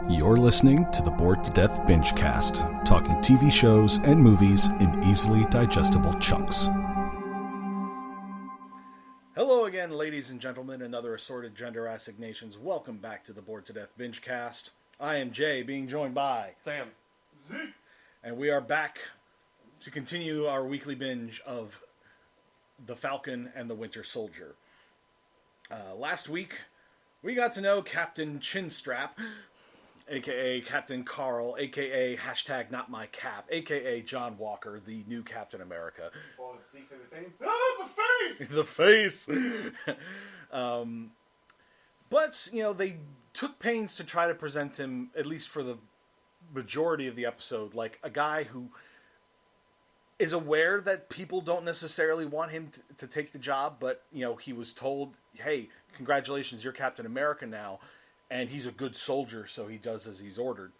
You're listening to the Bored to Death Bingecast, talking TV shows and movies in easily digestible chunks. Hello again, ladies and gentlemen, and other assorted gender assignations. Welcome back to the Bored to Death Bingecast. I am Jay, being joined by Sam, Zeke, and we are back to continue our weekly binge of The Falcon and the Winter Soldier. Last week, we got to know Captain Chinstrap, a.k.a. Captain Carl, a.k.a. hashtag not my cap, a.k.a. John Walker, the new Captain America. oh, Zeke's everything. Ah, the face! The face! But, you know, they took pains to try to present him, at least for the majority of the episode, like a guy who is aware that people don't necessarily want him to take the job, but, you know, he was told, hey, congratulations, you're Captain America now, and he's a good soldier, so he does as he's ordered.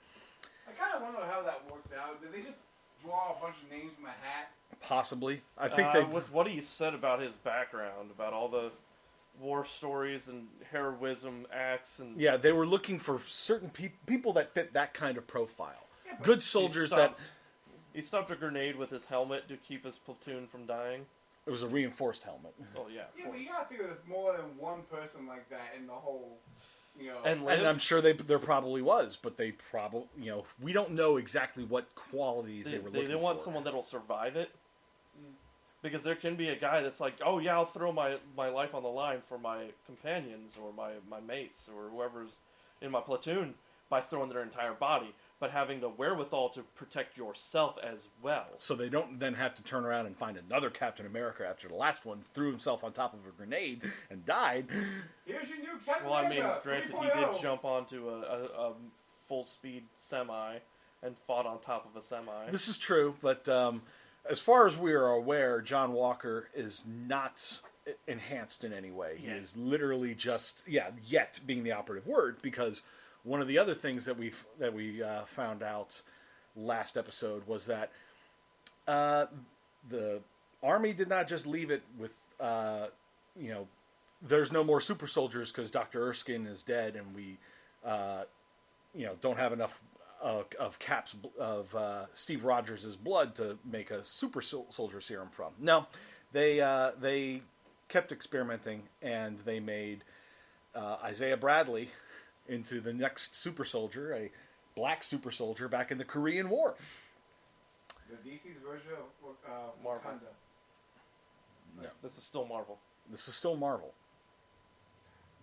I kind of wonder how that worked out. Did they just draw a bunch of names from a hat? Possibly. I think they... with what he said about his background, about all the war stories and heroism acts, and Yeah, they were looking for certain people that fit that kind of profile. Yeah, but Good soldiers that... He stopped a grenade with his helmet to keep his platoon from dying. It was a reinforced helmet. Oh, yeah. Yeah, but you gotta figure there's more than one person like that in the whole, you know... And And I'm sure there probably was, but they probably, you know, we don't know exactly what qualities they were looking for. They want someone that'll survive it. Because there can be a guy that's like, oh yeah, I'll throw my life on the line for my companions or my mates or whoever's in my platoon by throwing their entire body. But having the wherewithal to protect yourself as well. So they don't then have to turn around and find another Captain America after the last one threw himself on top of a grenade and died. Here's your new Captain Well, I mean, America, granted, 3.0. he did jump onto a full-speed semi and fought on top of a semi. This is true, but as far as we are aware, John Walker is not enhanced in any way. He is literally just, yet being the operative word, because one of the other things that we found out last episode was that the Army did not just leave it with, there's no more super soldiers because Dr. Erskine is dead and we, don't have enough of Steve Rogers' blood to make a super soldier serum from. No, they kept experimenting and they made Isaiah Bradley into the next super soldier, a black super soldier back in the Korean War. The DC's version of Marvel. Wakanda. No. This is still Marvel. This is still Marvel.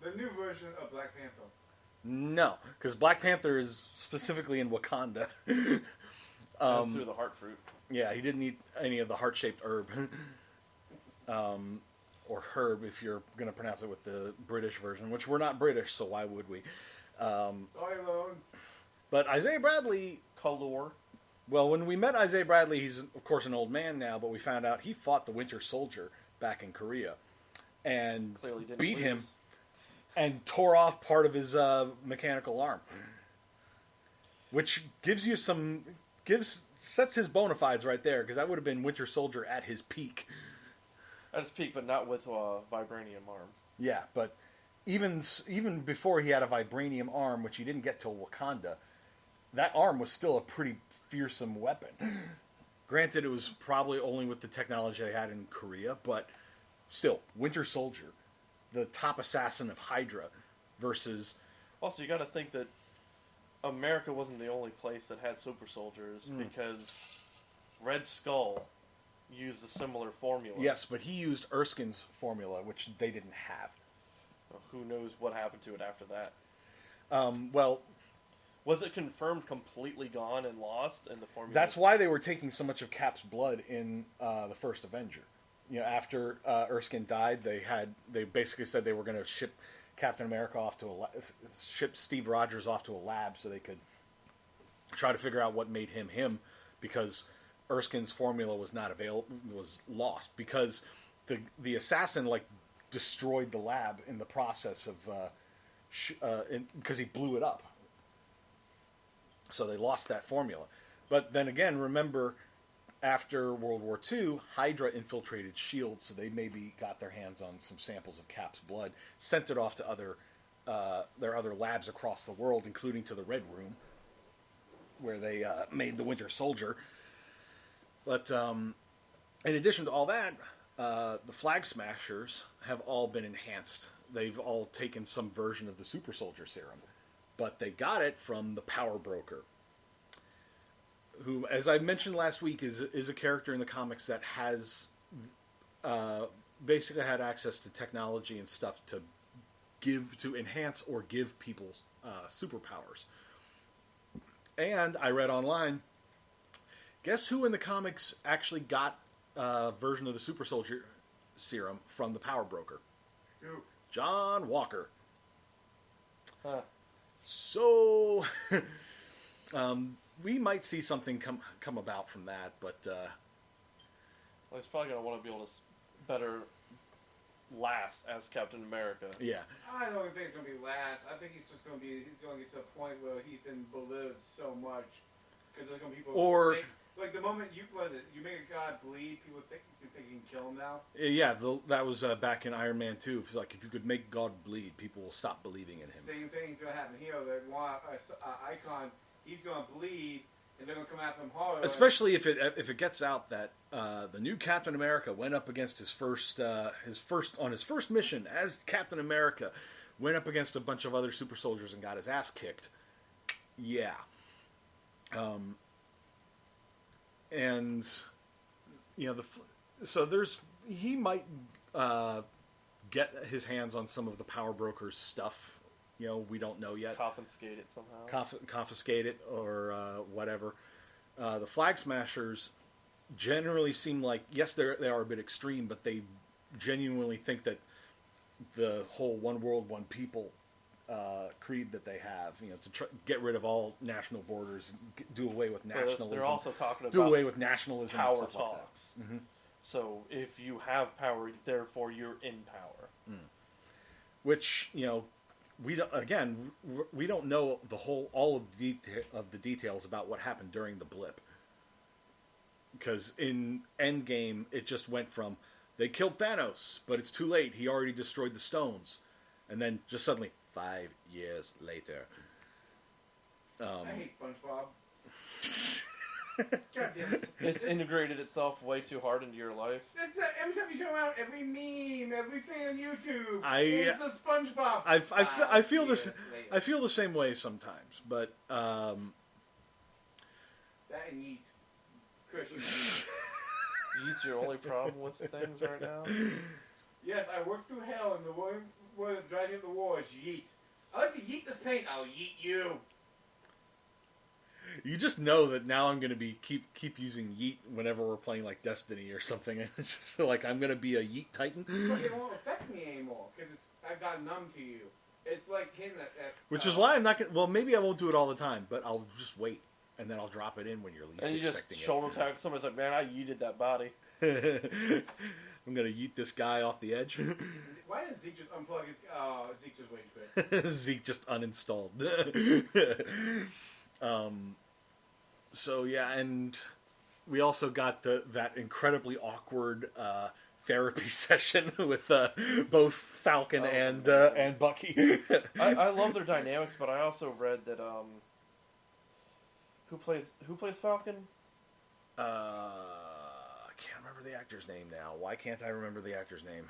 The new version of Black Panther. No, because Black Panther is specifically in Wakanda. And through the heart fruit. Yeah, he didn't eat any of the heart-shaped herb. Or herb, if you're going to pronounce it with the British version, which we're not British, so why would we? Sorry, Lone. But Isaiah Bradley... Color. Well, when we met Isaiah Bradley, he's, of course, an old man now, but we found out he fought the Winter Soldier back in Korea. And beat him and tore off part of his mechanical arm. Which gives you sets his bona fides right there, because that would have been Winter Soldier at his peak. At his peak, but not with vibranium arm. Yeah, but even before he had a vibranium arm, which he didn't get till Wakanda, that arm was still a pretty fearsome weapon. Granted, it was probably only with the technology they had in Korea, but still, Winter Soldier, the top assassin of HYDRA, versus... Also, you got to think that America wasn't the only place that had super soldiers, because Red Skull used a similar formula. Yes, but he used Erskine's formula, which they didn't have. Well, who knows what happened to it after that? Well... Was it confirmed completely gone and lost? And the formula? That's why they were taking so much of Cap's blood in the first Avenger. You know, after Erskine died, they basically said they were going to ship Captain America off to ship Steve Rogers off to a lab so they could try to figure out what made him him, because Erskine's formula was not available, was lost, because the assassin destroyed the lab in the process of because he blew it up. So they lost that formula. But then again, remember, after World War II, HYDRA infiltrated S.H.I.E.L.D., so they maybe got their hands on some samples of Cap's blood, sent it off to other labs across the world, including to the Red Room, where they made the Winter Soldier. But in addition to all that, the Flag Smashers have all been enhanced. They've all taken some version of the Super Soldier Serum, but they got it from the Power Broker, who, as I mentioned last week, is a character in the comics that has basically had access to technology and stuff to enhance or give people superpowers. And I read online, guess who in the comics actually got a version of the Super Soldier Serum from the Power Broker? Who? John Walker. Huh. So we might see something come about from that, but Well, he's probably going to want to be able to better last as Captain America. yeah. I don't think it's going to be last. I think he's just going to get to a point where he's been belittled so much. Because there's going to be people... Or... Like, the moment you make a god bleed, people think you can kill him now. Yeah, that was back in Iron Man 2. It's like, if you could make God bleed, people will stop believing in him. Same thing's going to happen here. That Icon, he's going to bleed, and they're going to come after him harder. Especially if it gets out that the new Captain America went up against his first mission as Captain America, went up against a bunch of other super soldiers and got his ass kicked. Yeah. And he might get his hands on some of the Power Broker's stuff. We don't know yet. Confiscate it somehow. Confiscate it or whatever. The Flag Smashers generally seem like, yes, they are a bit extreme, but they genuinely think that the whole one world, one people creed that they have, to get rid of all national borders, and do away with nationalism. They're also talking about do away with nationalism power and stuff talks. like that. Mm-hmm. So if you have power, therefore you're in power. Which we don't know all of the details about what happened during the blip. Because in Endgame, it just went from they killed Thanos, but it's too late. He already destroyed the stones, and then just suddenly 5 years later. I hate SpongeBob. God damn it. It's integrated itself way too hard into your life. Every time you turn around, every meme, everything on YouTube, it's a SpongeBob. I feel this. I feel the same way sometimes, but that and Yeet. Christian Yeet. Yeet's your only problem with things right now? Yes, I worked through hell, and the word of driving up the war is Yeet. I like to yeet this paint. I'll yeet you. You just know that now I'm going to be keep using Yeet whenever we're playing like Destiny or something. It's just like I'm going to be a Yeet Titan. But it won't affect me anymore because I've got numb to you. It's like hitting which is why I'm not going to... Well, maybe I won't do it all the time, but I'll just wait. And then I'll drop it in when you're least expecting it. And you just shoulder attack somebody's like, man, I yeeted that body. I'm going to yeet this guy off the edge. Why does Zeke just unplug his... Oh, Zeke just waited quick. Zeke just uninstalled. So, yeah, and we also got that incredibly awkward therapy session with both Falcon and Bucky. I love their dynamics, but I also read that who plays Falcon? I can't remember the actor's name now. Why can't I remember the actor's name?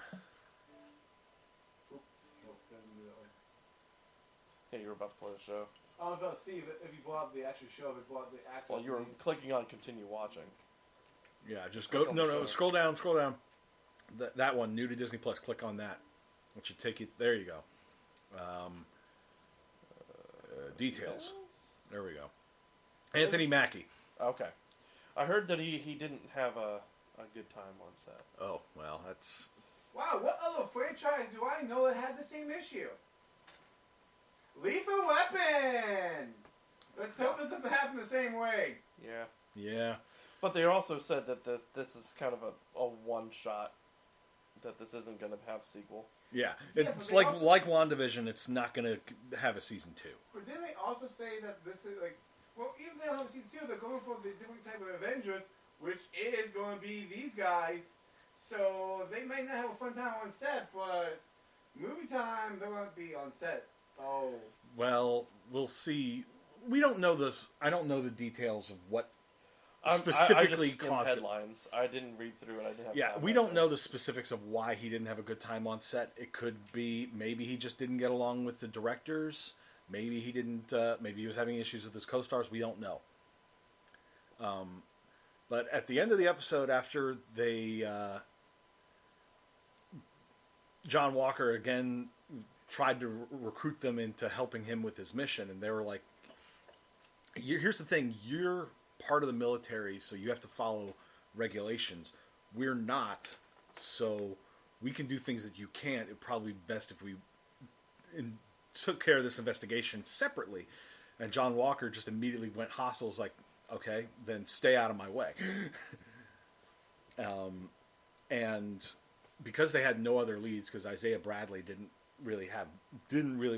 Yeah, you were about to play the show. I was about to see if you brought up the actual show, if it brought up the actual... Well, you were clicking on continue watching. Yeah, just go... No, scroll down. That one, new to Disney Plus. Click on that. It should take you... There you go. Details. There we go. Anthony Mackie. Okay. I heard that he didn't have a good time on set. Oh, well, that's... Wow, what other franchise do I know that had the same issue? Lethal Weapon! Let's hope this doesn't happen the same way. Yeah. Yeah. But they also said that this is kind of a one-shot, that this isn't going to have a sequel. Yeah. It's like WandaVision, it's not going to have a season 2. But didn't they also say that this is like... Well, even if they don't have a season 2, they're going for the different type of Avengers, which is going to be these guys. So they might not have a fun time on set, but movie time, they're going to be on set. Oh. Well, we'll see. We don't know I don't know the details of what I specifically just skimmed caused it. headlines. I didn't read through it. I didn't have Yeah, time we right don't now. know the specifics of why he didn't have a good time on set. It could be maybe he just didn't get along with the directors. Maybe he didn't. Maybe he was having issues with his co-stars. We don't know. But at the end of the episode, after they John Walker again tried to recruit them into helping him with his mission, and they were like, "Here's the thing: you're part of the military, so you have to follow regulations. We're not, so we can do things that you can't. It'd probably be best if we took care of this investigation separately." And John Walker just immediately went hostile. Was like, "Okay, then stay out of my way." And because they had no other leads, because Isaiah Bradley didn't really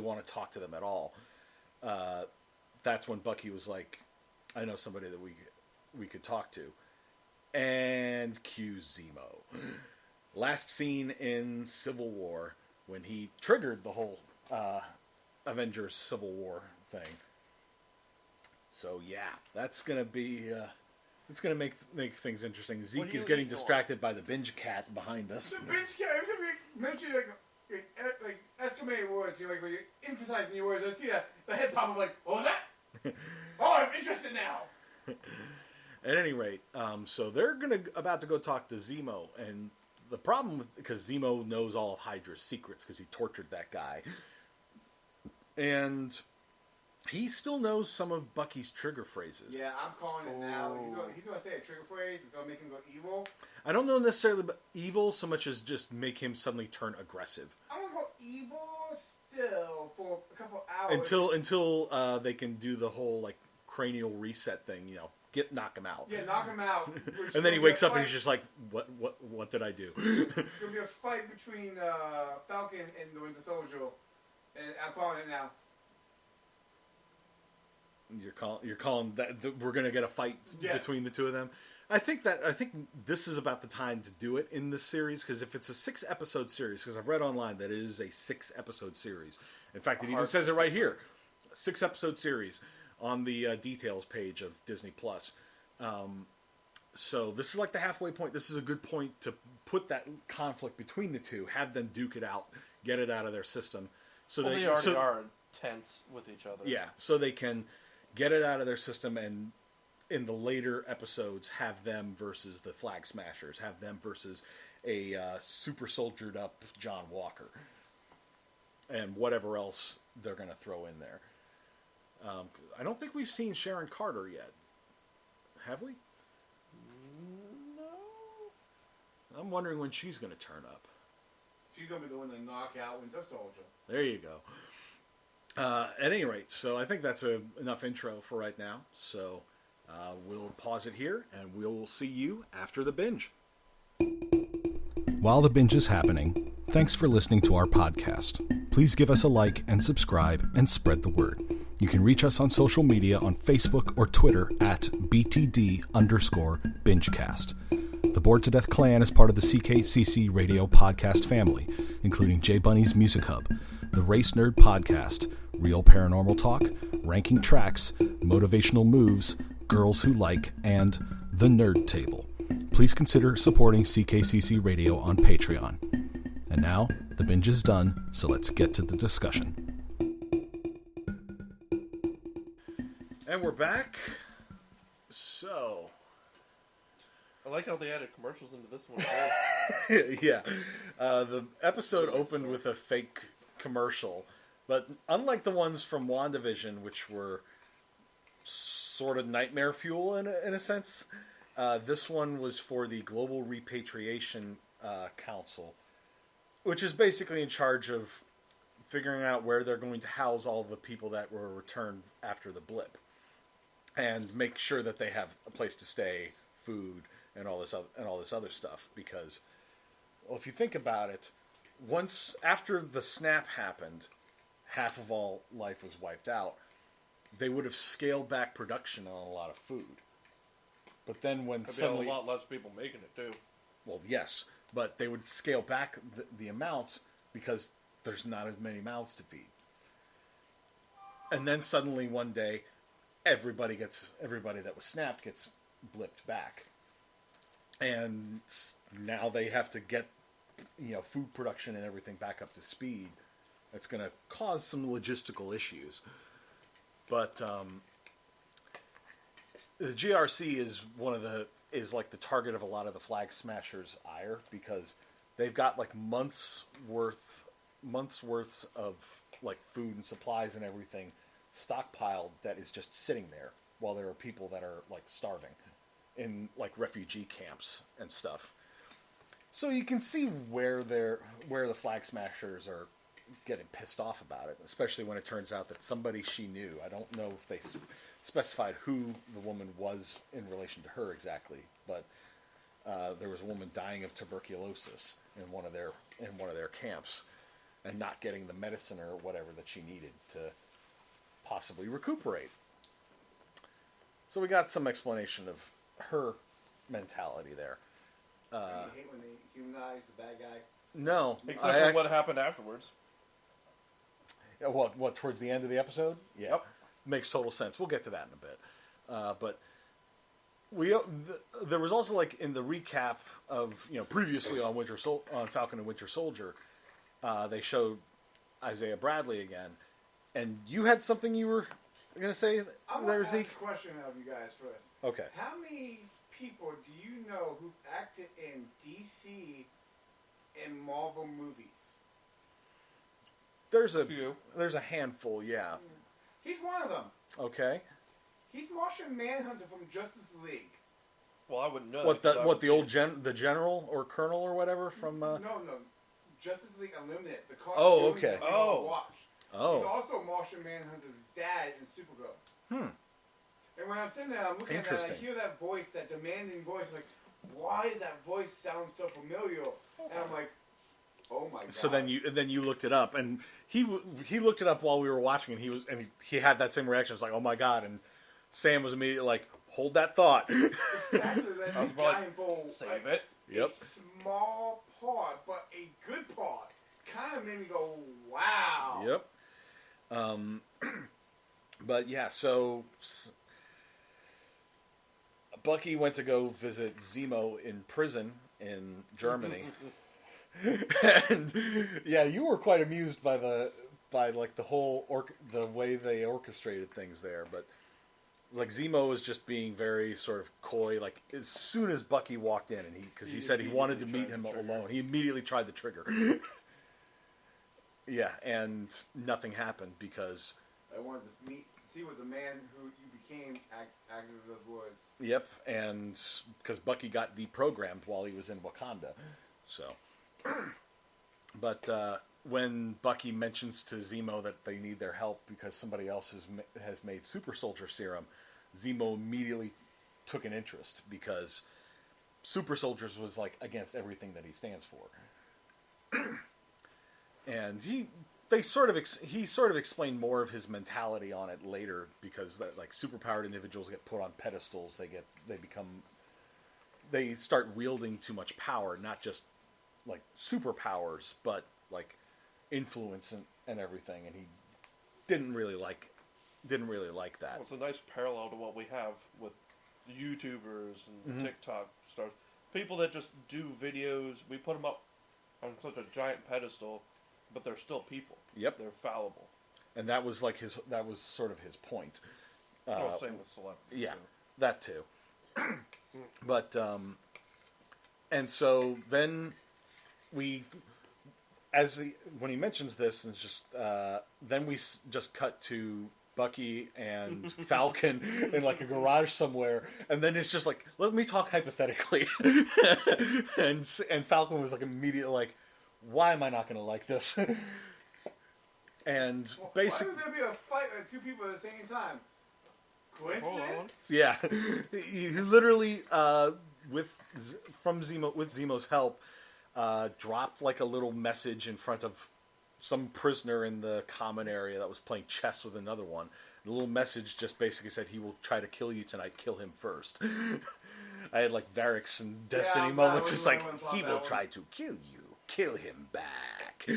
want to talk to them at all. That's when Bucky was like, "I know somebody that we could talk to," and cue Zemo. Last seen in Civil War when he triggered the whole Avengers Civil War thing. So yeah, that's gonna be. It's going to make things interesting. Zeke is getting distracted by the binge cat behind us. The binge cat. Every time you mention like exclamating words, like when you're emphasizing your words, I see the head pop up like, what was that? Oh, I'm interested now. At any rate, so they're about to go talk to Zemo, and the problem because Zemo knows all of Hydra's secrets because he tortured that guy, and he still knows some of Bucky's trigger phrases. Yeah, I'm calling it now. He's gonna say a trigger phrase. It's gonna make him go evil. I don't know necessarily about evil so much as just make him suddenly turn aggressive. I'm gonna go evil still for a couple hours until they can do the whole like cranial reset thing. Knock him out. Yeah, knock him out. And then he wakes up and he's just like, "What did I do?" It's gonna be a fight between Falcon and the Winter Soldier, and I'm calling it now. You're calling that we're gonna get a fight between the two of them. I think this is about the time to do it in this series, because if it's a 6-episode series, because I've read online that it is a 6-episode series. In fact, it even says it right here, 6-episode series on the details page of Disney Plus. So this is like the halfway point. This is a good point to put that conflict between the two, have them duke it out, get it out of their system. So they already are tense with each other. Yeah, so they can get it out of their system, and in the later episodes have them versus the Flag Smashers, have them versus a super soldiered up John Walker, and whatever else they're going to throw in there. I don't think we've seen Sharon Carter yet. Have we? No. I'm wondering when she's going to turn up. She's going to be the one to knock out Winter Soldier. There you go. At any rate, so I think that's enough intro for right now. So we'll pause it here, and we'll see you after the binge. While the binge is happening, thanks for listening to our podcast. Please give us a like and subscribe and spread the word. You can reach us on social media on Facebook or Twitter at BTD_Bingecast. The Bored to Death Clan is part of the CKCC radio podcast family, including J Bunny's Music Hub, the Race Nerd Podcast, Real Paranormal Talk, Ranking Tracks, Motivational Moves, Girls Who Like, and The Nerd Table. Please consider supporting CKCC Radio on Patreon. And now, the binge is done, so let's get to the discussion. And we're back. So... I like how they added commercials into this one. Yeah. The episode opened with a fake commercial, but unlike the ones from WandaVision, which were sort of nightmare fuel in a sense, this one was for the Global Repatriation Council, which is basically in charge of figuring out where they're going to house all the people that were returned after the blip, and make sure that they have a place to stay, food, and all this other stuff. Because, well, if you think about it, once after the snap happened, half of all life was wiped out. They would have scaled back production on a lot of food. But then when There'd suddenly be a lot less people making it too. Well, yes, but they would scale back the amount because there's not as many mouths to feed. And then suddenly one day, everybody that was snapped gets blipped back. And now they have to get, food production and everything back up to speed. That's going to cause some logistical issues. But the GRC is like the target of a lot of the Flag Smashers' ire, because they've got like months worth of like food and supplies and everything stockpiled that is just sitting there, while there are people that are like starving in like refugee camps and stuff. So you can see where the Flag Smashers are getting pissed off about it, especially when it turns out that somebody she knew, I don't know if they specified who the woman was in relation to her exactly, but there was a woman dying of tuberculosis in one of their camps, and not getting the medicine or whatever that she needed to possibly recuperate. So we got some explanation of her mentality there. You hate when they humanize the bad guy? No. Except for what happened afterwards. What, towards the end of the episode? Yeah. Yep. Makes total sense. We'll get to that in a bit. But there was also, like, in the recap of, previously on Falcon and Winter Soldier, they showed Isaiah Bradley again. And you had something you were going to say there, Zeke? I want to ask a question of you guys first. Okay. How many people do you know who acted in DC and Marvel movies? There's a few. There's a handful, yeah. He's one of them. Okay. He's Martian Manhunter from Justice League. Well, I wouldn't know. The general or colonel or whatever from? No. Justice League Unlimited. The cartoon Oh, okay. that we all watched. Oh. He's also Martian Manhunter's dad in Supergirl. And when I'm sitting there, I'm looking at that, and I hear that voice, that demanding voice, I'm like, why does that voice sound so familiar? And I'm like, oh my god. So then you looked it up, and he looked it up while we were watching, and he had that same reaction. It's like, oh my god, and Sam was immediately like, hold that thought. Exactly, that I was like, save it. Yep. A small part, but a good part. Kind of made me go, wow. Yep. But yeah, so Bucky went to go visit Zemo in prison in Germany. And yeah, you were quite amused by the whole the way they orchestrated things there, but like Zemo was just being very sort of coy. Like as soon as Bucky walked in, and because he said he wanted to meet him alone, he immediately tried the trigger. Yeah, and nothing happened because I wanted to see what the man who you became acted in those words. Yep, and because Bucky got deprogrammed while he was in Wakanda, so. But when Bucky mentions to Zemo that they need their help because somebody else has made super soldier serum, Zemo immediately took an interest because super soldiers was like against everything that he stands for. And he sort of explained more of his mentality on it later, because that, like, superpowered individuals get put on pedestals, they start wielding too much power, not just like superpowers, but like influence and everything, and he didn't really like that. Well, it's a nice parallel to what we have with YouTubers and TikTok stars. People that just do videos, we put them up on such a giant pedestal, but they're still people. Yep. They're fallible. And that was sort of his point. Same with celebrities. Yeah, that too. But, and so then when he mentions this, and just, then we just cut to Bucky and Falcon in like a garage somewhere, and then it's just like, let me talk hypothetically. and Falcon was like immediately like, why am I not going to like this? And basically, why would there be a fight with two people at the same time? Coincidence? Yeah, he literally with Zemo's help dropped like a little message in front of some prisoner in the common area that was playing chess with another one. The little message just basically said, "He will try to kill you tonight. Kill him first." I had like Varrics and Destiny moments. It's like, he will try to kill you. Kill him back.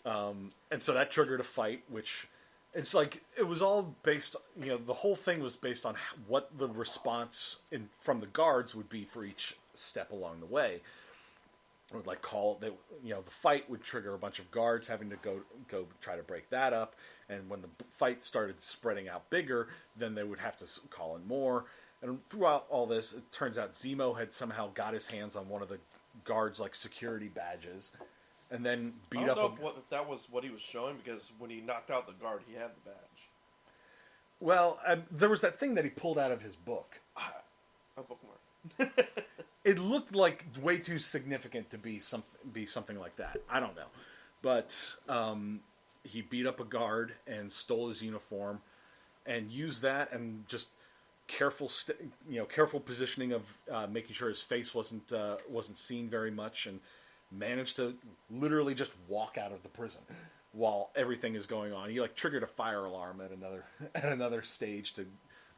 And so that triggered a fight, which It's like it was all based. The whole thing was based on what the response from the guards would be for each step along the way. It would the fight would trigger a bunch of guards having to go try to break that up, and when the fight started spreading out bigger, then they would have to call in more. And throughout all this, it turns out Zemo had somehow got his hands on one of the guards' security badges, and then beat up. I don't know if that was what he was showing, because when he knocked out the guard, he had the badge. Well, there was that thing that he pulled out of his book. A bookmark. It looked like way too significant to be something like that. I don't know, but he beat up a guard and stole his uniform, and used that and just careful positioning of making sure his face wasn't seen very much, and managed to literally just walk out of the prison while everything is going on. He triggered a fire alarm at another stage to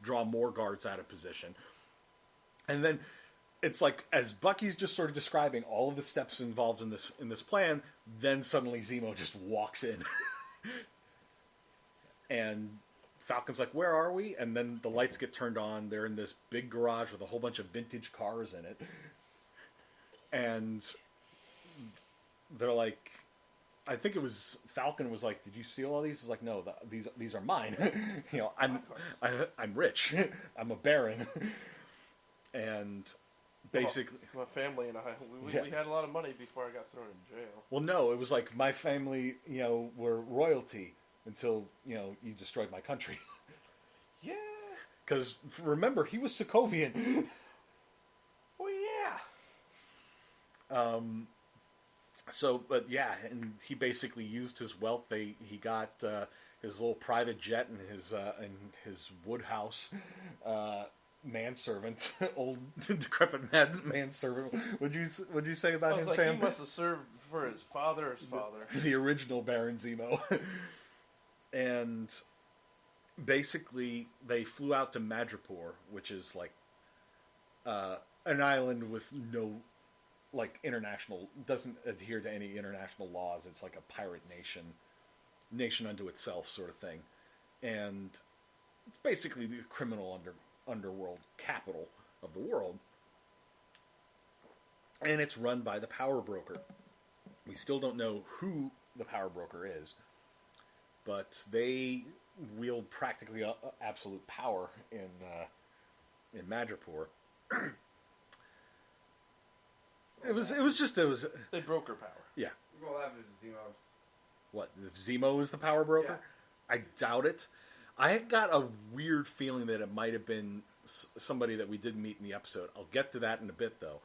draw more guards out of position, and then it's as Bucky's just sort of describing all of the steps involved in this plan, then suddenly Zemo just walks in, and Falcon's like, "Where are we?" And then the lights get turned on. They're in this big garage with a whole bunch of vintage cars in it, and they're like, I think it was Falcon was like, "Did you steal all these?" He's like, "No, these are mine. I'm rich. I'm a baron." And basically, my family and I, we had a lot of money before I got thrown in jail. Well, no, it was like my family, were royalty until you destroyed my country. Yeah, because remember, he was Sokovian. Oh yeah. So, but yeah, and he basically used his wealth. He got his little private jet and his wood house. Manservant, old decrepit manservant. Would you say about him, Sam? He must have served for his father's father. The original Baron Zemo. And basically, they flew out to Madripoor, which is an island with no doesn't adhere to any international laws. It's like a pirate nation unto itself sort of thing, and it's basically the criminal underworld capital of the world, and it's run by the power broker. We still don't know who the power broker is, but they wield practically absolute power in Madripoor. They broker power. Yeah. Well, that was Zemo's. What, if Zemo is the power broker? Yeah. I doubt it. I got a weird feeling that it might have been somebody that we didn't meet in the episode. I'll get to that in a bit, though.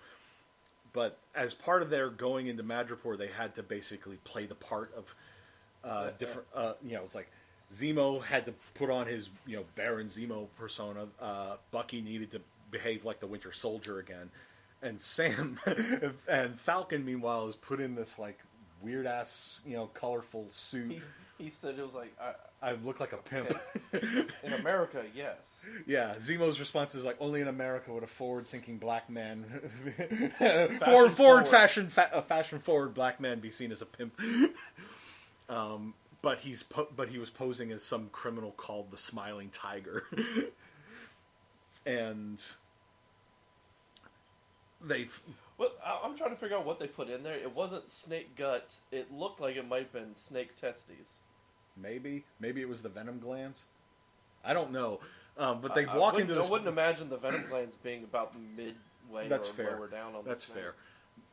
But as part of their going into Madripoor, they had to basically play the part of different. It's like Zemo had to put on his Baron Zemo persona. Bucky needed to behave like the Winter Soldier again, and Sam and Falcon, meanwhile, is put in this weird ass colorful suit. He said it was like I look like a pimp. In America, yes. Yeah, Zemo's response is only in America would a forward-thinking black man, fashion-forward black man be seen as a pimp. But he was posing as some criminal called the Smiling Tiger, and Well, I'm trying to figure out what they put in there. It wasn't snake guts. It looked like it might have been snake testes. Maybe it was the venom glands. I don't know. But they walk into this. I wouldn't imagine the venom glands being about midway That's or fair. lower down on the That's snake. fair.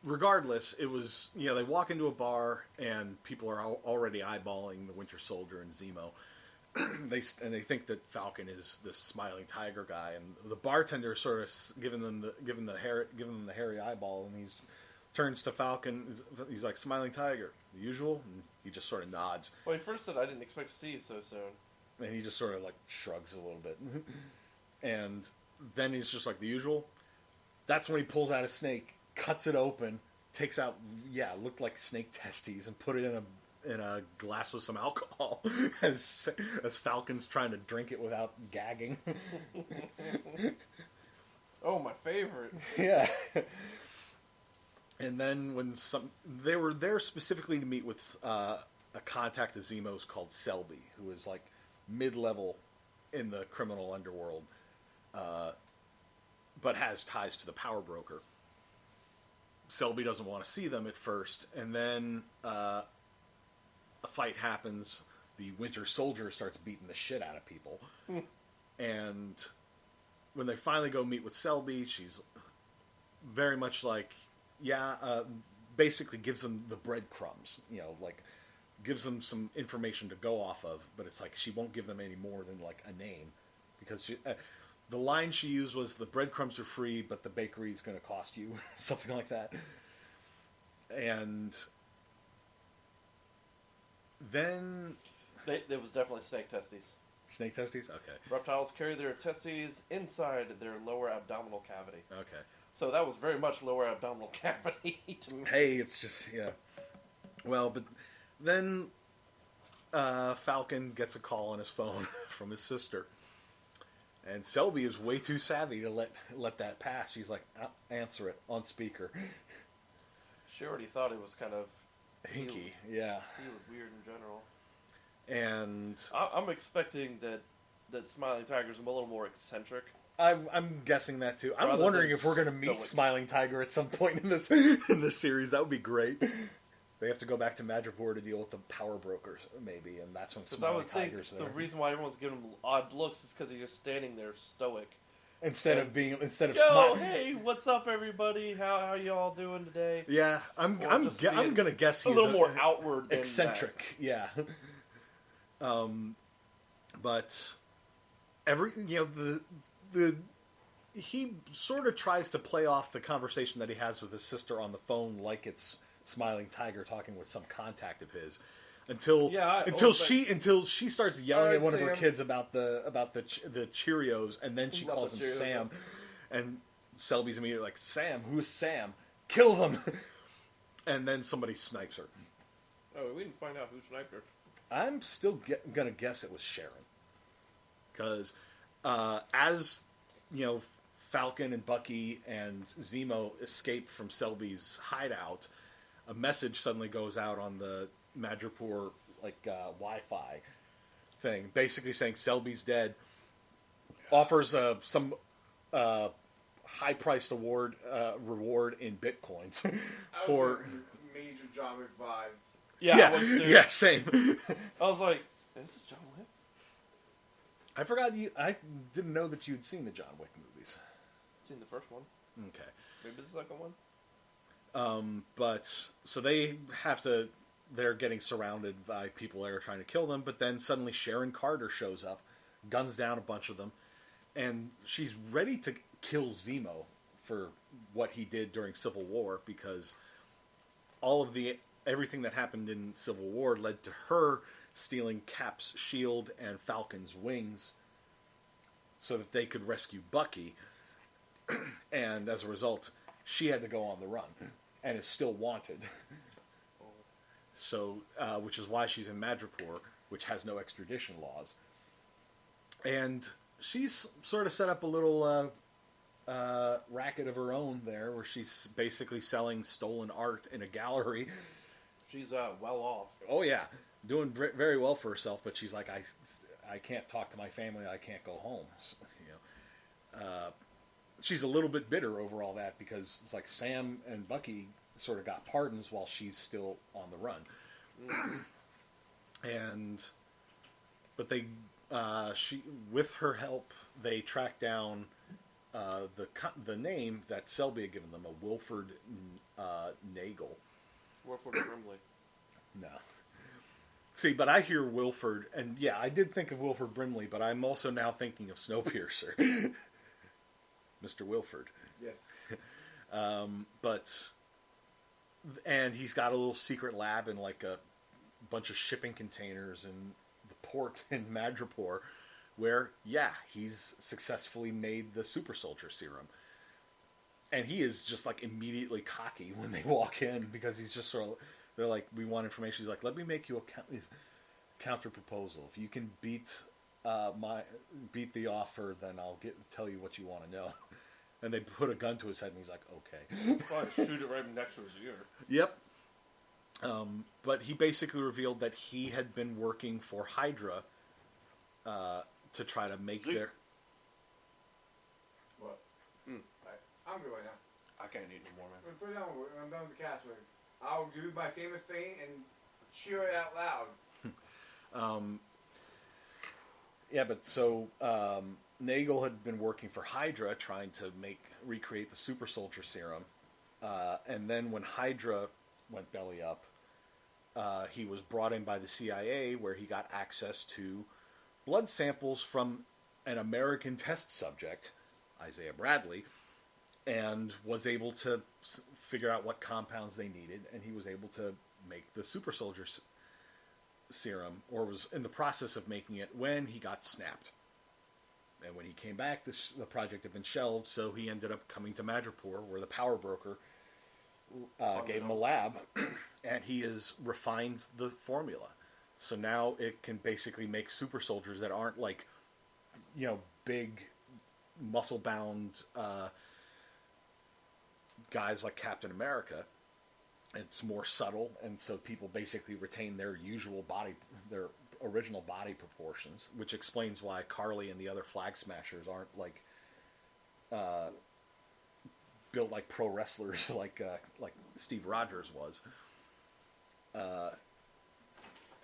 Regardless, it was they walk into a bar and people are already eyeballing the Winter Soldier and Zemo. They think that Falcon is the Smiling Tiger guy, and the bartender sort of giving them the hairy eyeball, and he turns to Falcon. He's like, "Smiling Tiger, the usual?" And he just sort of nods. Well, he first said, "I didn't expect to see you so soon." And he just sort of shrugs a little bit, and then he's just like, "The usual." That's when he pulls out a snake, cuts it open, takes out looked like snake testes, and put it in a glass with some alcohol as Falcon's trying to drink it without gagging. Oh, my favorite. Yeah. And then when they were there specifically to meet with a contact of Zemo's called Selby, who is mid-level in the criminal underworld, but has ties to the power broker. Selby doesn't want to see them at first, and then a fight happens. The Winter Soldier starts beating the shit out of people. And when they finally go meet with Selby, she's very much like, basically gives them the breadcrumbs, like gives them some information to go off of, but it's like she won't give them any more than like a name, because the line she used was, the breadcrumbs are free, but the bakery's going to cost you, something like that. And then there was definitely snake testes. Snake testes? Okay. Reptiles carry their testes inside their lower abdominal cavity. Okay. So that was very much lower abdominal cavity to me. Hey, it's just, Well, but then Falcon gets a call on his phone from his sister. And Selby is way too savvy to let that pass. She's like, answer it on speaker. She already thought it was kind of... hinky, He was weird in general. And... I'm expecting that Smiling Tiger's a little more eccentric. I'm guessing that too. I'm wondering if we're going to meet Smiling Tiger at some point in this series. That would be great. They have to go back to Madripoor to deal with the power brokers, maybe, and that's when Smiling Tiger's there. The reason why everyone's giving him odd looks is because he's just standing there stoic. Instead of smiling. Hey, what's up, everybody? How you all doing today? Yeah, I'm gonna guess he's a little more outward, than eccentric. That. Yeah. But he sort of tries to play off the conversation that he has with his sister on the phone like it's Smiling Tiger talking with some contact of his, until she starts yelling at one of her kids about the Cheerios, and then she calls him Sam, and Selby's immediately like, Sam, who's Sam? Kill them! And then somebody snipes her. Oh, we didn't find out who sniped her. I'm still gonna guess it was Sharon, because as Falcon and Bucky and Zemo escape from Selby's hideout, a message suddenly goes out on the Madripoor Wi-Fi thing, basically saying Selby's dead. Offers some high-priced reward in bitcoins for major John Wick vibes. Yeah, same. I was like, "This is John Wick." I forgot I didn't know that you'd seen the John Wick movies. Seen the first one. Okay. Maybe the second one. But so they're getting surrounded by people that are trying to kill them, but then suddenly Sharon Carter shows up, guns down a bunch of them, and she's ready to kill Zemo for what he did during Civil War, because everything that happened in Civil War led to her stealing Cap's shield and Falcon's wings so that they could rescue Bucky. And as a result, she had to go on the run and is still wanted. So, which is why she's in Madripoor, which has no extradition laws. And she's sort of set up a little racket of her own there, where she's basically selling stolen art in a gallery. She's well off. Oh yeah, doing very well for herself. But she's like, I can't talk to my family. I can't go home. So, she's a little bit bitter over all that, because it's like Sam and Bucky sort of got pardons while she's still on the run. But with her help, they track down the name that Selby had given them, a Wilford Nagel. Wilford Brimley. No. See, but I hear Wilford, and yeah, I did think of Wilford Brimley, but I'm also now thinking of Snowpiercer. Mr. Wilford. Yes. And he's got a little secret lab in like a bunch of shipping containers in the port in Madripoor, where, he's successfully made the super soldier serum. And he is just like immediately cocky when they walk in, because he's just sort of, they're like, we want information. He's like, let me make you a counter proposal. If you can beat the offer, then I'll tell you what you want to know. And they put a gun to his head, and he's like, okay. Probably shoot it right next to his ear. Yep. But he basically revealed that he had been working for HYDRA to try to make Zeke. their... What? I'm good right now. I can't eat no more, man. Put it down. I'm done with the cast. I'll do my famous thing and cheer it out loud. Yeah, but so Nagel had been working for HYDRA, trying to recreate the super soldier serum, and then when HYDRA went belly up, he was brought in by the CIA, where he got access to blood samples from an American test subject, Isaiah Bradley, and was able to figure out what compounds they needed, and he was able to make the super soldier serum, or was in the process of making it when he got snapped. And when he came back, the project had been shelved, so he ended up coming to Madripoor, where the power broker gave him a lab, and he has refined the formula. So now it can basically make super soldiers that aren't like, big, muscle-bound guys like Captain America. It's more subtle, and so people basically retain their original body proportions, which explains why Karli and the other Flag Smashers aren't like built like pro wrestlers like Steve Rogers was. So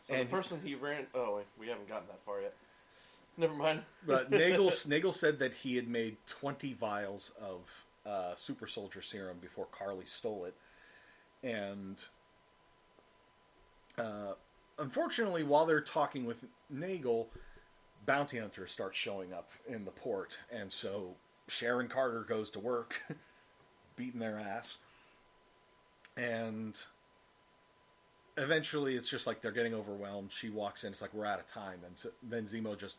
the person he ran... Oh, wait, we haven't gotten that far yet. Never mind. But Nagel said that he had made 20 vials of super soldier serum before Karli stole it. And unfortunately, while they're talking with Nagel, bounty hunters start showing up in the port. And so Sharon Carter goes to work, beating their ass. And eventually, it's just like they're getting overwhelmed. She walks in. It's like, we're out of time. And so, then Zemo just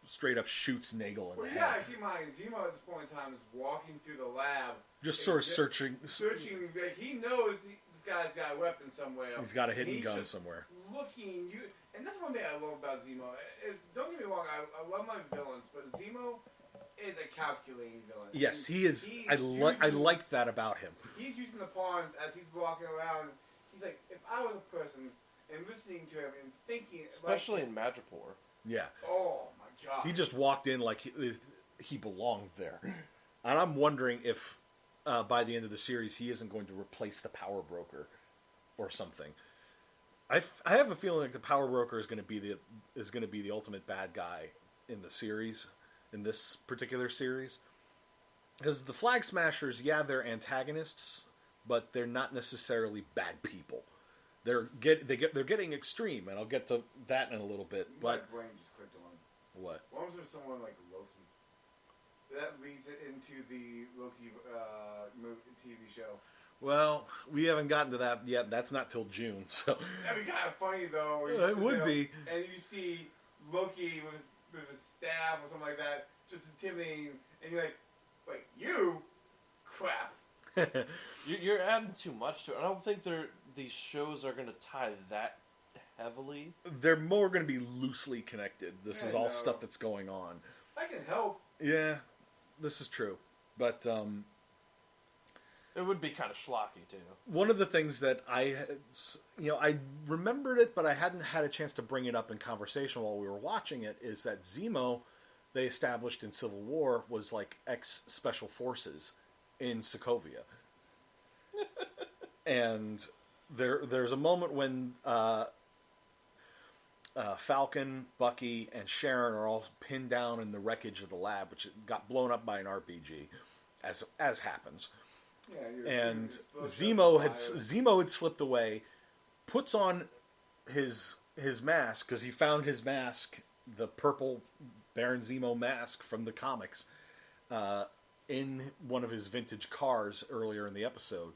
straight up shoots Nagel in the head. Yeah, keep in mind, Zemo at this point in time is walking through the lab. Just sort of searching. Like, he knows this guy's got a weapon somewhere. He's got a hidden gun somewhere. Looking, and that's one thing I love about Zemo. Don't get me wrong, I love my villains, but Zemo is a calculating villain. Yes, he is. I like that about him. He's using the pawns as he's walking around. He's like, if I was a person and listening to him and thinking... Especially in Madripoor. Yeah. Oh, my God. He just walked in like he belonged there. And I'm wondering if by the end of the series he isn't going to replace the power broker or something. I have a feeling like the power broker is going to be the ultimate bad guy in the series, in this particular series. Because the Flag Smashers, yeah, they're antagonists, but they're not necessarily bad people. They're getting extreme, and I'll get to that in a little bit. But my brain just clicked on. What? What was there someone like Loki? That leads it into the Loki TV show. Well, we haven't gotten to that yet. That's not till June, so... That'd be kind of funny, though. It would be. And you see Loki with his staff or something like that, just intimidating, and you're like, wait, you? Crap. You're adding too much to it. I don't think these shows are going to tie that heavily. They're more going to be loosely connected. This is all stuff that's going on. I can help. Yeah, this is true. But, it would be kind of schlocky, too. one of the things that I remembered it, but I hadn't had a chance to bring it up in conversation while we were watching it, is that Zemo, they established in Civil War, was like ex-Special Forces in Sokovia. And there's a moment when Falcon, Bucky, and Sharon are all pinned down in the wreckage of the lab, which got blown up by an RPG, as happens. Yeah, and Zemo had slipped away, puts on his mask, because he found his mask, the purple Baron Zemo mask from the comics, in one of his vintage cars earlier in the episode.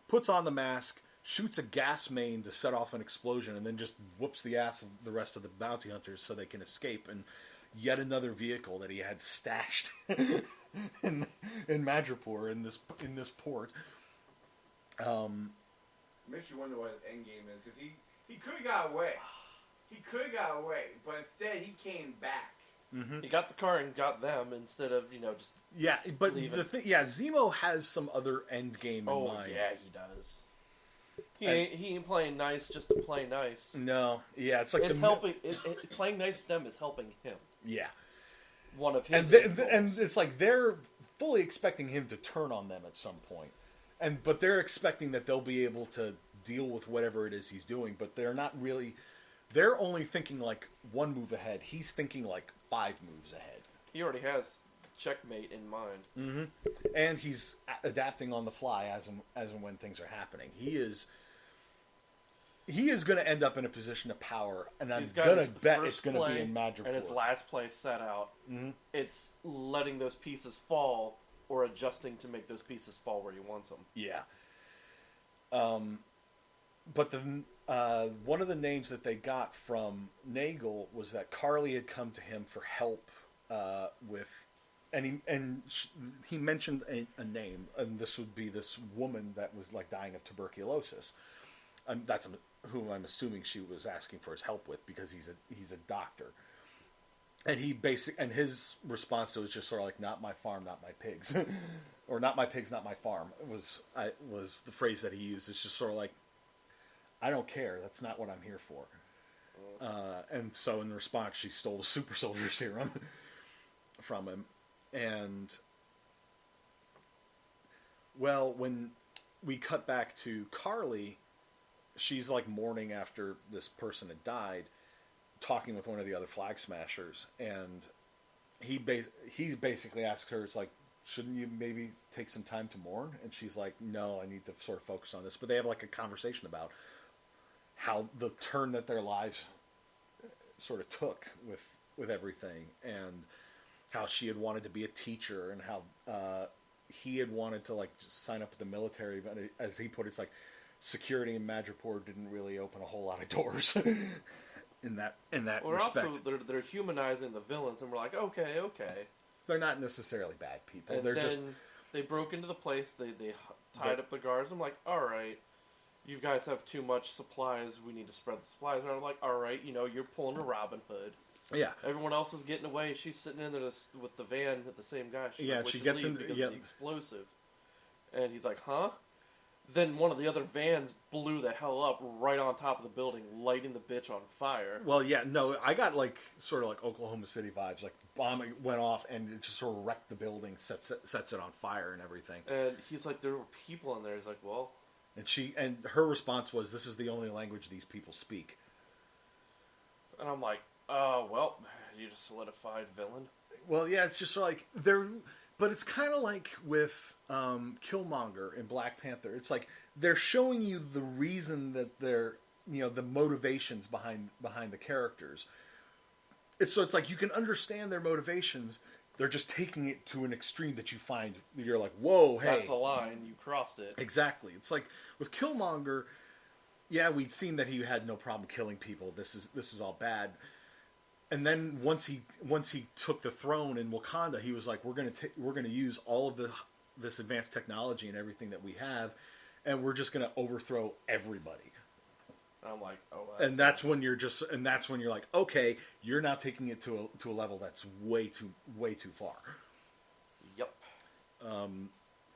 Puts on the mask, shoots a gas main to set off an explosion, and then just whoops the ass of the rest of the bounty hunters so they can escape. And yet another vehicle that he had stashed in Madripoor, in this port. Makes you wonder what his end game is, because he could have got away. He could have got away, but instead he came back. Mm-hmm. He got the car and got them instead of, just... Yeah, but Zemo has some other end game in mind. Oh, yeah, he does. He ain't playing nice just to play nice. No, yeah, it's like it's helping. Playing nice to them is helping him. Yeah. One of his and it's like they're fully expecting him to turn on them at some point. But they're expecting that they'll be able to deal with whatever it is he's doing, but they're not really. They're only thinking like one move ahead. He's thinking like 5 moves ahead. He already has checkmate in mind. Mm-hmm. And he's adapting on the fly as and when things are happening. He is going to end up in a position of power, and I'm going to bet it's going to be in Madripoor. And his last play set out. Mm-hmm. It's letting those pieces fall or adjusting to make those pieces fall where he wants them. Yeah. But one of the names that they got from Nagel was that Karli had come to him for help with, and he mentioned a name, and this would be this woman that was like dying of tuberculosis. That's who I'm assuming she was asking for his help with, because he's a doctor. And his response to it was just sort of like, "Not my farm, not my pigs," or "Not my pigs, not my farm." Was the phrase that he used. It's just sort of like, I don't care. That's not what I'm here for. And so in response, she stole the super soldier serum from him. And, well, when we cut back to Karli, she's like mourning after this person had died, talking with one of the other flag smashers. And he basically asks her, it's like, shouldn't you maybe take some time to mourn? And she's like, no, I need to sort of focus on this. But they have like a conversation about how the turn that their lives sort of took with everything, and how she had wanted to be a teacher, and how he had wanted to like just sign up with the military, but as he put it, it's like security in Madripoor didn't really open a whole lot of doors in that respect. Also, they're humanizing the villains, and we're like, okay. They're not necessarily bad people. And they're then just they broke into the place. They tied up the guards. I'm like, all right. You guys have too much supplies. We need to spread the supplies around. I'm like, all right, you're pulling a Robin Hood. Yeah. Everyone else is getting away. She's sitting in there with the van with the same guy. She's like, she gets in because of the explosive. And he's like, huh? Then one of the other vans blew the hell up right on top of the building, lighting the bitch on fire. Well, yeah, no, I got like sort of like Oklahoma City vibes. Like bombing went off and it just sort of wrecked the building, sets it on fire and everything. And he's like, there were people in there. He's like, well. And her response was, "This is the only language these people speak." And I'm like, well, you just solidified villain. Well, yeah, it's just like but it's kind of like with Killmonger in Black Panther. It's like they're showing you the reason that they're, the motivations behind the characters. It's like you can understand their motivations. They're just taking it to an extreme that you find, you're like, whoa, hey. That's the line. You crossed it. Exactly. It's like with Killmonger, yeah, we'd seen that he had no problem killing people. This is all bad. And then once he took the throne in Wakanda, he was like, we're going to use all of this advanced technology and everything that we have, and we're just going to overthrow everybody. I'm like, oh. That's when you're like, okay, you're now taking it to a level that's way too far. Yep.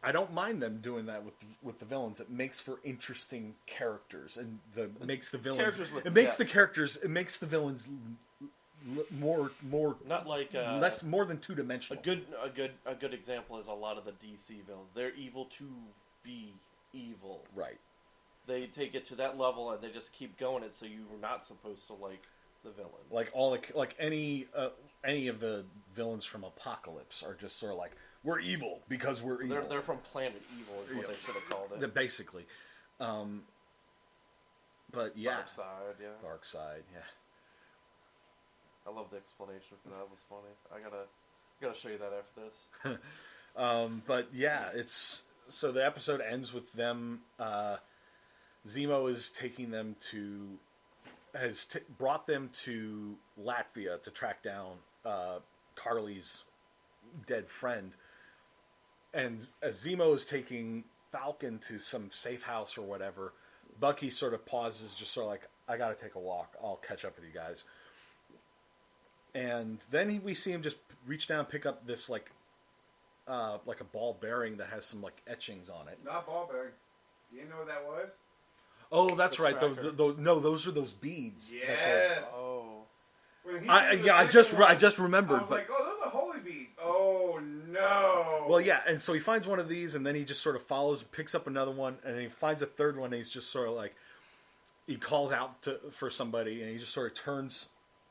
I don't mind them doing that with the villains. It makes for interesting characters, and makes the villains. It makes the villains more not like less more than 2-dimensional. A good example is a lot of the DC villains. They're evil to be evil. Right. They take it to that level and they just keep going it, so you're not supposed to like the villain. Like any of the villains from Apocalypse are just sort of like, we're evil because we're evil. They're from Planet Evil is what they should have called it. Basically. But yeah. Dark Side, yeah. I love the explanation for that. It was funny. I gotta show you that after this. But yeah, so the episode ends with them. Zemo is taking them brought them to Latvia to track down Karli's dead friend. And as Zemo is taking Falcon to some safe house or whatever, Bucky sort of pauses, just sort of like, I gotta take a walk. I'll catch up with you guys. And then we see him just reach down and pick up this like a ball bearing that has some like etchings on it. Not ball bearing. You didn't know what that was? Oh, that's right. Those are those beads. Yes. I just remembered. I was like, oh, those are holy bees. Oh no. Well, yeah, and so he finds one of these, and then he just sort of follows, picks up another one, and then he finds a third one, and he's just sort of like, he calls out for somebody, and he just sort of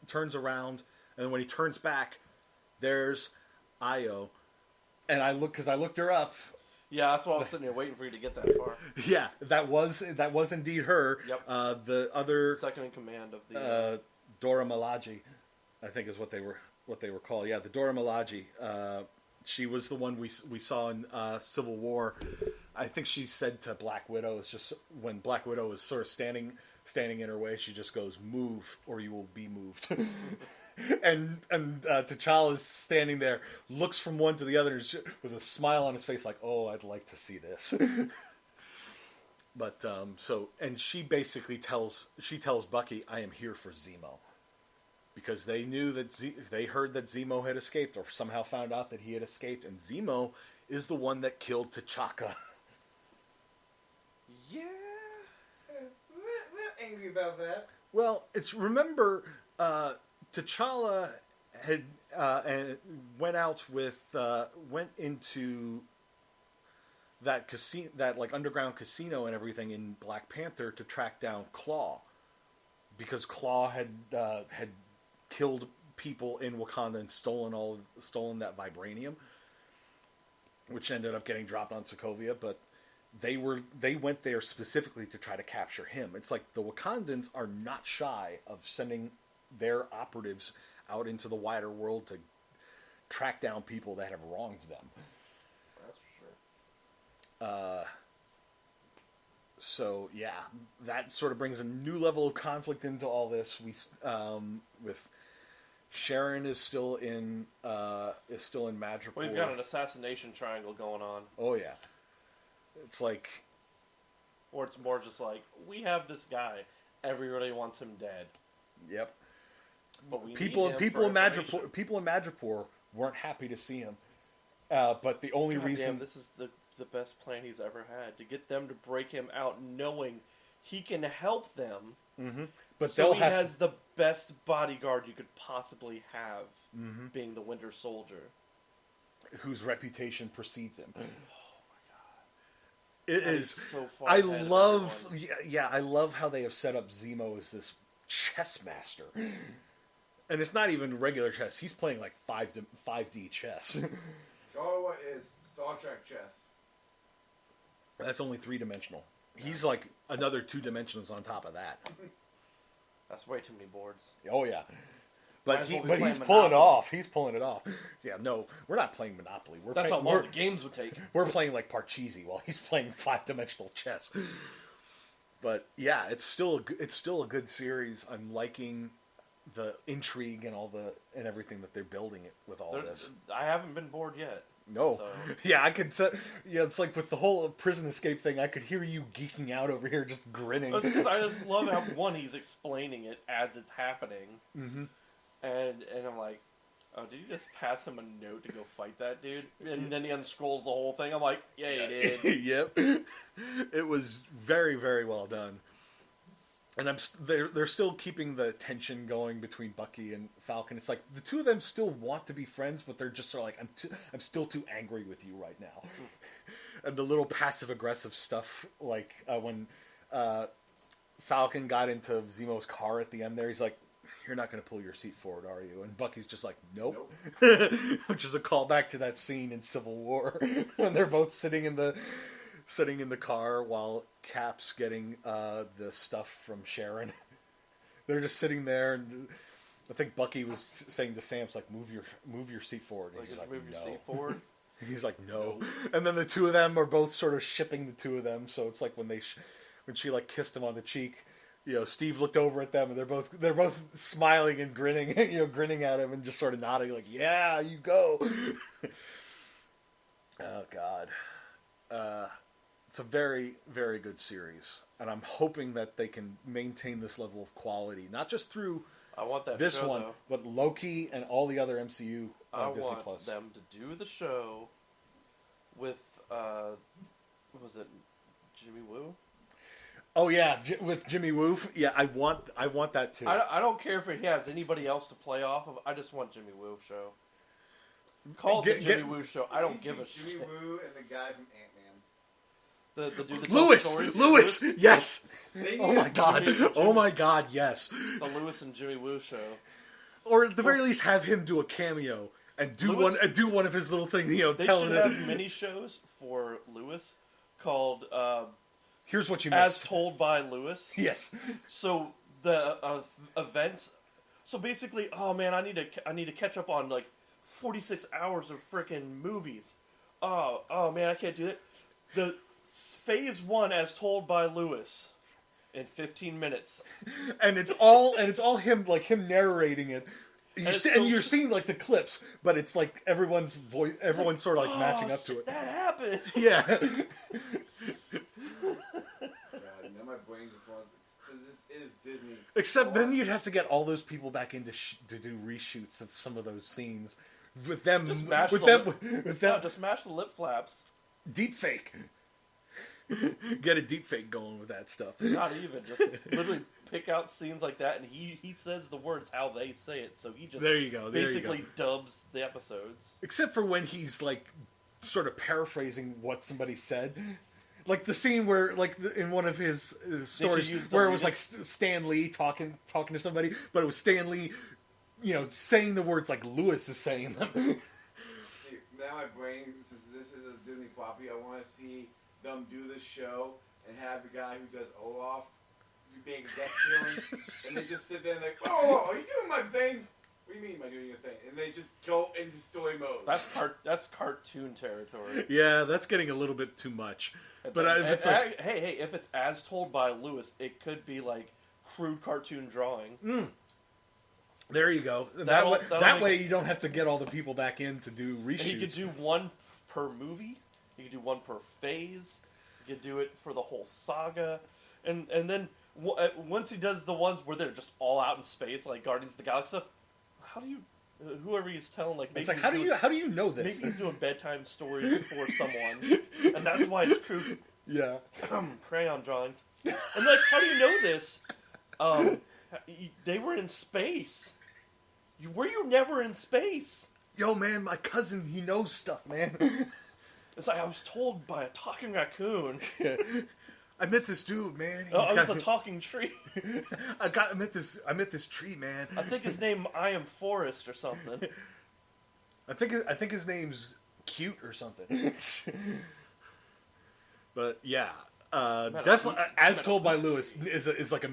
turns around, and then when he turns back, there's Io, and I looked her up. Yeah, that's why I was sitting here waiting for you to get that far. Yeah, that was indeed her. Yep. The other second in command of the Dora Milaje, I think is what they were called. Yeah, the Dora Milaje. She was the one we saw in Civil War. I think she said to Black Widow, it's just when Black Widow is sort of standing in her way, she just goes, "Move, or you will be moved." and T'Challa's standing there, looks from one to the other with a smile on his face, like, "Oh, I'd like to see this." But and she basically tells Bucky, "I am here for Zemo," because they knew that they heard that Zemo had escaped, or somehow found out that he had escaped, and Zemo is the one that killed T'Chaka. Yeah, we're angry about that. Well, remember. T'Challa had and went into that casino, that like underground casino and everything in Black Panther to track down Claw, because Claw had killed people in Wakanda and stolen that vibranium, which ended up getting dropped on Sokovia. But they went there specifically to try to capture him. It's like the Wakandans are not shy of sending their operatives out into the wider world to track down people that have wronged them. That's for sure. So yeah, that sort of brings a new level of conflict into all this. With Sharon is still in Madripoor. We've got an assassination triangle going on. Oh yeah, it's like, or it's more just like, we have this guy, everybody wants him dead. Yep. But people in Madripoor weren't happy to see him. But the only reason... Damn, this is the best plan he's ever had. To get them to break him out knowing he can help them. Mm-hmm. But so he has the best bodyguard you could possibly have, being the Winter Soldier. Whose reputation precedes him. Oh my god. It is so far I love how they have set up Zemo as this chess master. And it's not even regular chess. He's playing like 5D chess. Oh, what is Star Trek chess? That's only 3-dimensional. He's like another 2 dimensions on top of that. That's way too many boards. Oh yeah. But he's pulling it off. He's pulling it off. Yeah, no, we're not playing Monopoly. That's how long the games would take. We're playing like Parcheesi while he's playing 5-dimensional chess. But yeah, it's still a good series. I'm liking the intrigue and everything that they're building it with all this. I haven't been bored yet. No. So. Yeah, I could. It's like with the whole prison escape thing. I could hear you geeking out over here, just grinning. Because I just love how he's explaining it as it's happening, and I'm like, oh, did you just pass him a note to go fight that dude? And then he unscrolls the whole thing. I'm like, yeah, he did. Yep. It was very, very well done. And they're still keeping the tension going between Bucky and Falcon. It's like the two of them still want to be friends, but they're just sort of like, I'm still too angry with you right now. And the little passive aggressive stuff, like when Falcon got into Zemo's car at the end there, he's like, "You're not going to pull your seat forward, are you?" And Bucky's just like, "Nope." Which is a callback to that scene in Civil War when they're both sitting in the car while Cap's getting the stuff from Sharon. They're just sitting there, and I think Bucky was saying to Sam, "Like, move your seat forward." And he's like, "Move your no. seat forward." He's like, "No." And then the two of them are both sort of shipping the two of them. So it's like when she like kissed him on the cheek. Steve looked over at them, and they're both smiling and grinning, grinning at him and just sort of nodding, like, "Yeah, you go." Oh God. It's a very, very good series, and I'm hoping that they can maintain this level of quality, not just through this show, one, but Loki and all the other MCU Disney Plus. I want them to do the show with what was it, Jimmy Woo? Oh yeah, with Jimmy Woo. Yeah, I want that too. I don't care if he has anybody else to play off of. I just want Jimmy Woo show. Call it the Jimmy Woo show. I don't give a shit. Jimmy Woo and the guy from Ant-Man. The dude that tells stories. Lewis, yes. Oh my god, yes. The Lewis and Jimmy Woo show. Or at the very least, have him do a cameo and do one of his little things. You know, they telling should have mini shows for Lewis called. Here's what you As missed. told by Lewis. Yes. So the events. So basically, oh man, I need to catch up on like 46 hours of freaking movies. Oh man, I can't do that. The phase 1 as told by Lewis in 15 minutes. And it's all him narrating it. And you're seeing like the clips, but it's like everyone's voice, everyone's sort of like matching up to it. That happened. Yeah. God, now my brain just wants. Because it is Disney. Except then you'd have to get all those people back in to do reshoots of some of those scenes with them. Just mash with them. Just mash the lip flaps. Deep fake. Get a deep fake going with that stuff. Not even. Just literally pick out scenes like that, and he says the words how they say it. So he just basically dubs the episodes. Except for when he's like sort of paraphrasing what somebody said. Like the scene where, like in one of his stories, where it was like Stan Lee talking to somebody, but it was Stan Lee, you know, saying the words like Lewis is saying them. See, now my brain, since this is a Disney property, I want to see them do this show and have the guy who does Olaf being death feelings, and they just sit there and like, oh, are you doing my thing? What do you mean, am I doing your thing? And they just go into story mode. That's cartoon territory. Yeah, that's getting a little bit too much. But hey, if it's as told by Lewis, it could be like crude cartoon drawing. There you go. That way you don't have to get all the people back in to do reshoots. And you could do one per movie. You could do one per phase. You could do it for the whole saga. And then once he does the ones where they're just all out in space, like Guardians of the Galaxy stuff, how do you... whoever he's telling, like, maybe it's like, how do you know this? Maybe he's doing bedtime stories for someone, and that's why it's crude. Yeah. Crayon drawings. And like, how do you know this? They were in space. Were you never in space? Yo, man, my cousin, he knows stuff, man. It's like I was told by a talking raccoon. I met this dude, man. It's a talking tree. I met this tree, man. I think his name I Am Forest or something. I think his name's Cute or something. But yeah, definitely as told by Lewis is like a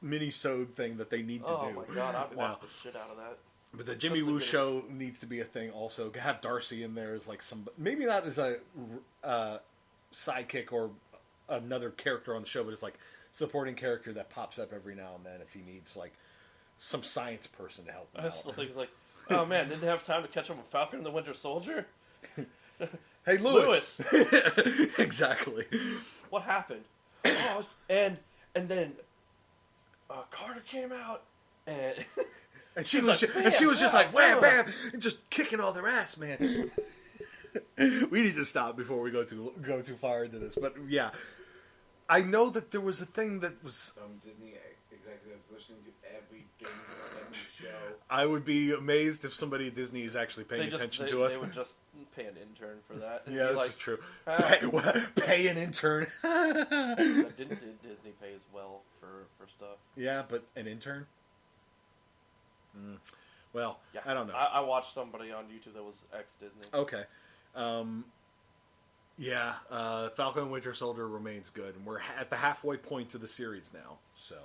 mini-sode thing that they need to do. Oh my god, I'd watch the shit out of that. But the Jimmy Woo show needs to be a thing also. Have Darcy in there as like some, maybe not as a sidekick or another character on the show, but it's like supporting character that pops up every now and then if he needs like some science person to help him out. The thing's like, oh man, didn't have time to catch up with Falcon and the Winter Soldier? Hey, Lewis. Exactly. What happened? Oh, and then Carter came out and... And she was just like wham bam and just kicking all their ass, man. We need to stop before we go too far into this. But yeah, I know that there was a thing that was some Disney executives listening to every show. I would be amazed if somebody at Disney is actually paying attention to us. They would just pay an intern for that. Yeah, this is true. Pay an intern. Didn't Disney pay as well for stuff? Yeah, but an intern. Well, yeah. I don't know. I watched somebody on YouTube that was ex-Disney. Okay. Yeah, Falcon and Winter Soldier remains good, and we're at the halfway point of the series now, so...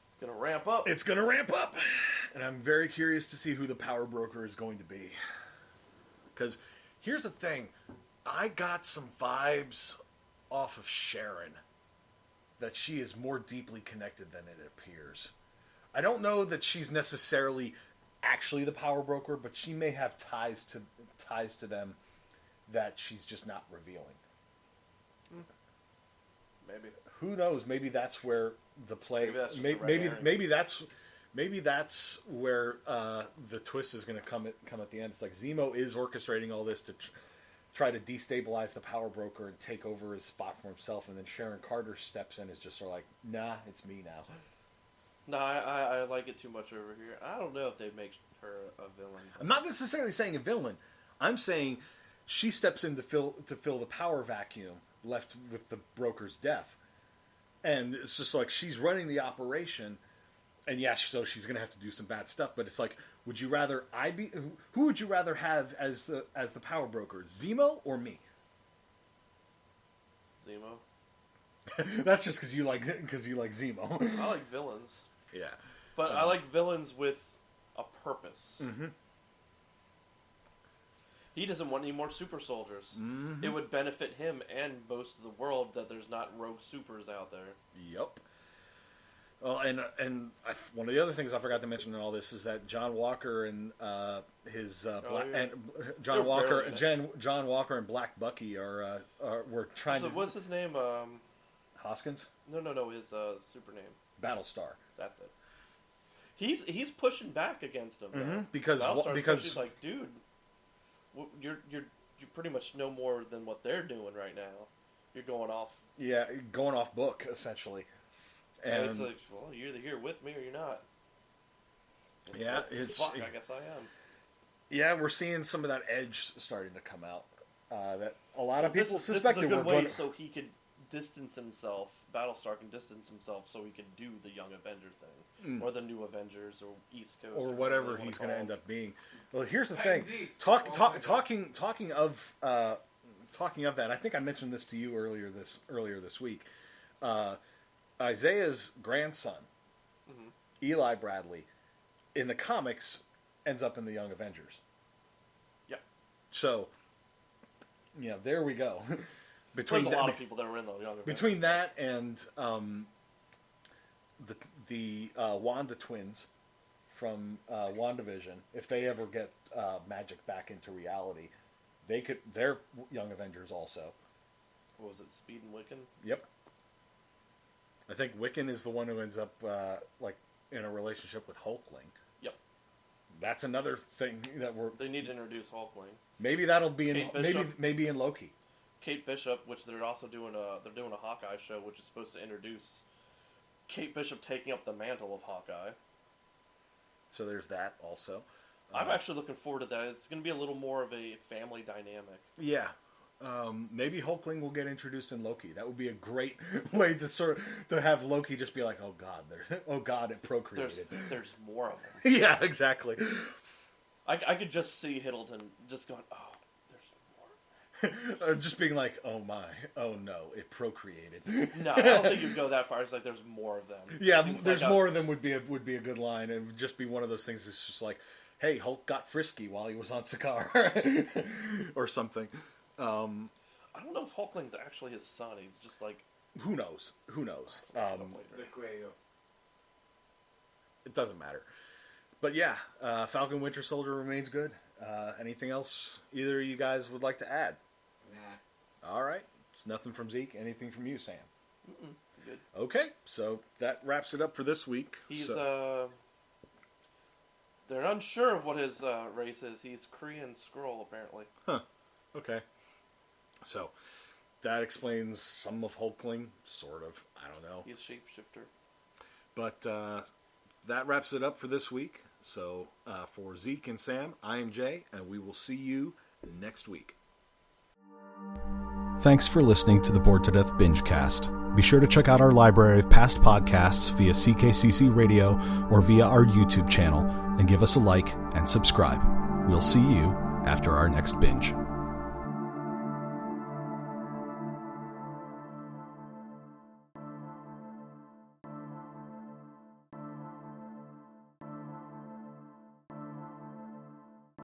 It's going to ramp up. It's going to ramp up! And I'm very curious to see who the power broker is going to be. Because, here's the thing. I got some vibes off of Sharon that she is more deeply connected than it appears. I don't know that she's necessarily actually the power broker, but she may have ties to them that she's just not revealing. Maybe. Who knows? Maybe that's where the play. Maybe that's where the twist is going to come at the end. It's like Zemo is orchestrating all this to try to destabilize the power broker and take over his spot for himself, and then Sharon Carter steps in, is just sort of like, nah, it's me now. No, I like it too much over here. I don't know if they make her a villain. I'm not necessarily saying a villain. I'm saying she steps in to fill the power vacuum left with the broker's death. And it's just like she's running the operation, and yeah, so she's going to have to do some bad stuff, but it's like, would you rather who would you rather have as the power broker, Zemo or me? Zemo. That's just because you like Zemo. I like villains. Yeah. But I like villains with a purpose. Mm-hmm. He doesn't want any more super soldiers. Mm-hmm. It would benefit him and most of the world that there's not rogue supers out there. Yep. Well, and one of the other things I forgot to mention in all this is that John Walker and John Walker and Black Bucky were trying to. What's his name? Hoskins? No. His super name. Battlestar. That's it. He's pushing back against him. Mm-hmm. Because he's like, dude, you're pretty much no more than what they're doing right now. You're going off. Yeah, going off book essentially. And it's like, well, you're either here with me or you're not. Yeah, I guess I am. Yeah, we're seeing some of that edge starting to come out. That a lot of people suspected. This is a good way so he could distance himself. Battlestar can distance himself so he can do the Young Avenger thing, or the New Avengers, or East Coast, or whatever he's going to end up being. Well, here's the thing. Talking of that, I think I mentioned this to you earlier this week. Isaiah's grandson, Eli Bradley, in the comics, ends up in the Young Avengers. Yeah. So, there we go. There's a lot of people that were in the Young Avengers. Between that and the Wanda twins from WandaVision, if they ever get magic back into reality, they're Young Avengers also. What was it, Speed and Wiccan? Yep. I think Wiccan is the one who ends up in a relationship with Hulkling. Yep. That's another thing that they need to introduce Hulkling. Maybe that'll be maybe in Loki. Kate Bishop, which they're also doing a Hawkeye show, which is supposed to introduce Kate Bishop taking up the mantle of Hawkeye. So there's that also. I'm actually looking forward to that. It's going to be a little more of a family dynamic. Yeah. Maybe Hulkling will get introduced in Loki. That would be a great way to have Loki just be like, oh god, it procreated. There's more of them. Yeah, exactly. I could just see Hiddleton just going, oh, there's more. Just being like, oh no, it procreated. No, I don't think you'd go that far. It's like there's more of them. Yeah, there's more of them would be a good line, and would just be one of those things that's just like, hey, Hulk got frisky while he was on Sakaar, or something. I don't know if Hulkling's actually his son. He's just like... Who knows? It doesn't matter. But yeah, Falcon Winter Soldier remains good. Anything else either of you guys would like to add? Nah. All right. It's nothing from Zeke. Anything from you, Sam? Good. Okay, so that wraps it up for this week. They're unsure of what his race is. He's Korean Skrull, apparently. Huh. Okay. So, that explains some of Hulkling, sort of. I don't know. He's a shapeshifter. But that wraps it up for this week. So, for Zeke and Sam, I am Jay, and we will see you next week. Thanks for listening to the Bored to Death Bingecast. Be sure to check out our library of past podcasts via CKCC Radio or via our YouTube channel, and give us a like and subscribe. We'll see you after our next binge.